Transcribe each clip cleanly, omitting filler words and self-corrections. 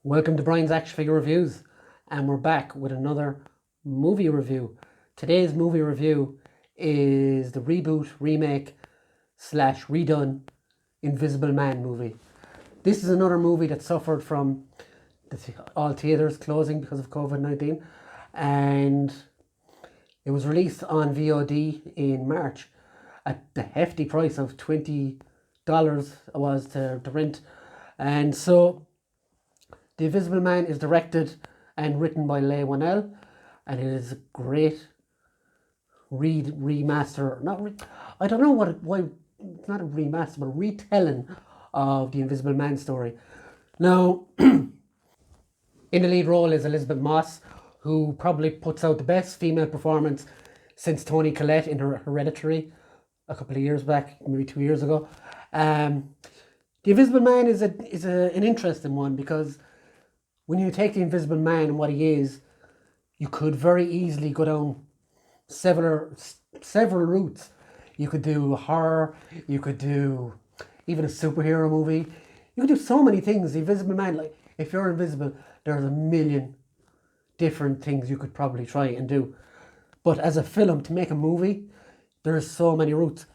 Welcome to Brian's Action Figure Reviews, and we're back with another movie review. Today's movie review is the reboot, remake / redone Invisible Man movie. This is another movie that suffered from all theatres closing because of COVID-19, and it was released on VOD in March at the hefty price of $20 it was to rent. And so The Invisible Man is directed and written by Leigh Wanell, and it is a great remaster. I don't know why it's not a remaster, but a retelling of the Invisible Man story. Now, in the lead role is Elizabeth Moss, who probably puts out the best female performance since Toni Collette in her Hereditary a couple of years back, maybe 2 years ago. The Invisible Man is an interesting one, because when you take the Invisible Man and what he is, you could very easily go down several routes. You could do horror, you could do even a superhero movie. You could do so many things. The Invisible Man, like, if you're invisible, there's a million different things you could probably try and do. But as a film, to make a movie, there's so many routes.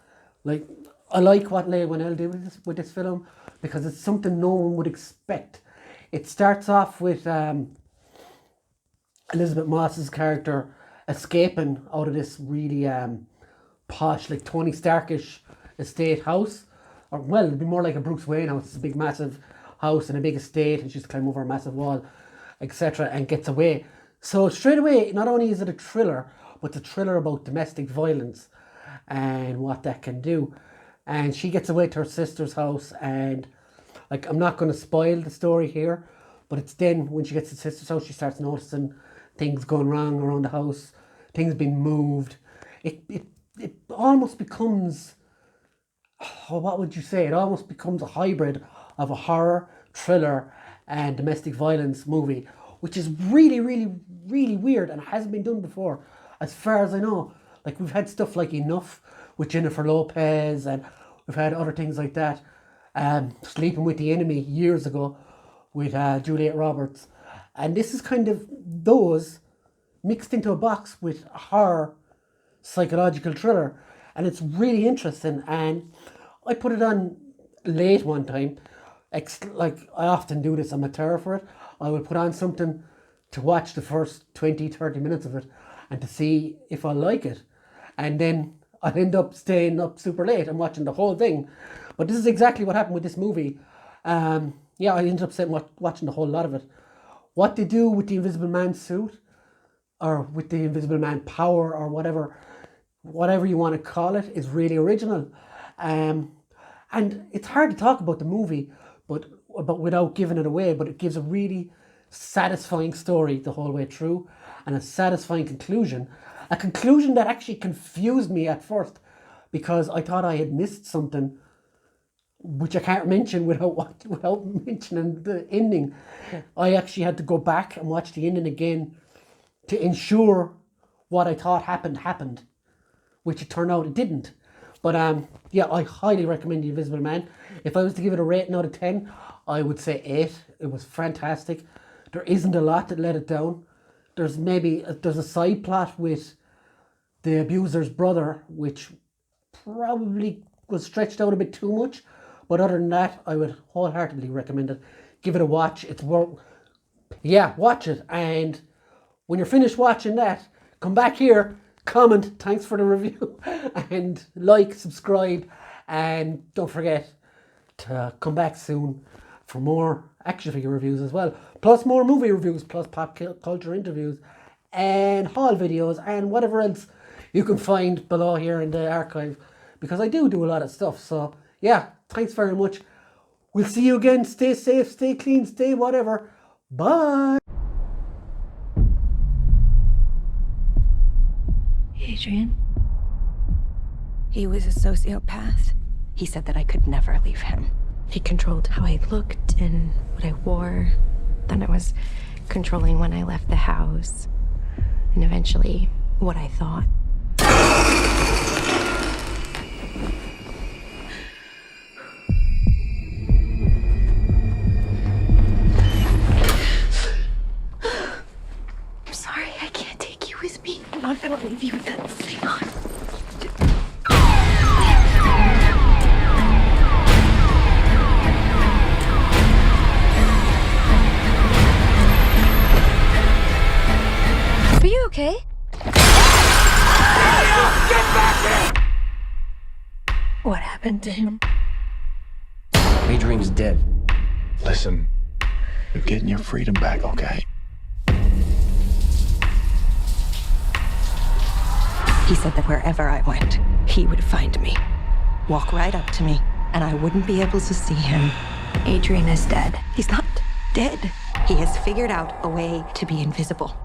Like, I like what Leigh Wanell did with this film, because it's something no one would expect. It starts off with Elizabeth Moss's character escaping out of this really posh, like Tony Starkish estate house. Or, well, it'd be more like a Bruce Wayne house. It's a big, massive house and a big estate, and she's climbing over a massive wall, etc., and gets away. So straight away, not only is it a thriller, but it's a thriller about domestic violence and what that can do. And she gets away to her sister's house, and, like, I'm not going to spoil the story here, but it's then when she gets to her sister's house, she starts noticing things going wrong around the house, things being moved. It almost becomes, what would you say? It almost becomes a hybrid of a horror, thriller, and domestic violence movie, which is really, really, really weird and hasn't been done before, as far as I know. Like, we've had stuff like Enough with Jennifer Lopez, and we've had other things like that. Sleeping with the Enemy years ago with Juliet Roberts. And this is kind of those mixed into a box with a horror psychological thriller. And it's really interesting. And I put it on late one time. Like, I often do this, I'm a terror for it. I will put on something to watch the first 20-30 minutes of it and to see if I like it. And then I'll end up staying up super late and watching the whole thing. But this is exactly what happened with this movie. I ended up watching the whole lot of it. What they do with the Invisible Man suit, or with the Invisible Man power, or whatever you want to call it, is really original. And it's hard to talk about the movie, but without giving it away. But it gives a really satisfying story the whole way through, and a satisfying conclusion. A conclusion that actually confused me at first, because I thought I had missed something, which I can't mention without mentioning the ending. I actually had to go back and watch the ending again to ensure what I thought happened, which it turned out it didn't. But I highly recommend The Invisible Man. If I was to give it a rating out of 10, I would say 8. It was fantastic. There isn't a lot that let it down. There's a side plot with the abuser's brother, which probably was stretched out a bit too much. But other than that, I would wholeheartedly recommend it. Give it a watch. Watch it. And when you're finished watching that, come back here, comment, thanks for the review, and like, subscribe, and don't forget to come back soon for more action figure reviews as well, plus more movie reviews, plus pop culture interviews, and haul videos, and whatever else you can find below here in the archive, because I do a lot of stuff. So yeah, thanks very much. We'll see you again. Stay safe, stay clean, stay whatever. Bye. Adrian. He was a sociopath. He said that I could never leave him. He controlled how I looked and what I wore. Then it was controlling when I left the house. And eventually, what I thought. What happened to him? Adrian's dead. Listen, you're getting your freedom back, okay? He said that wherever I went, he would find me, walk right up to me, and I wouldn't be able to see him. Adrian is dead. He's not dead. He has figured out a way to be invisible.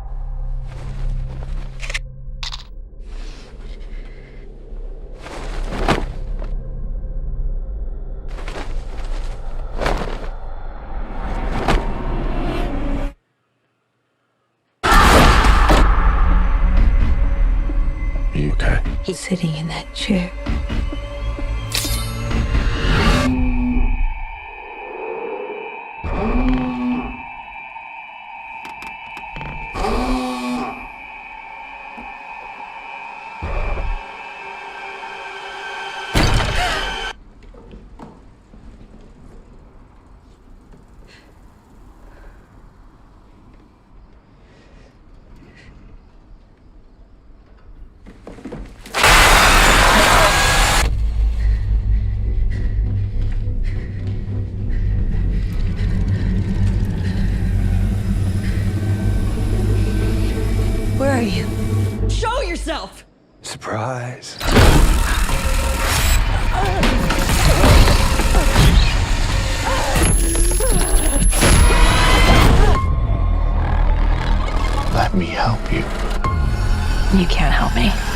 Are you okay? He's sitting in that chair. Where are you? Show yourself! Surprise. Let me help you. You can't help me.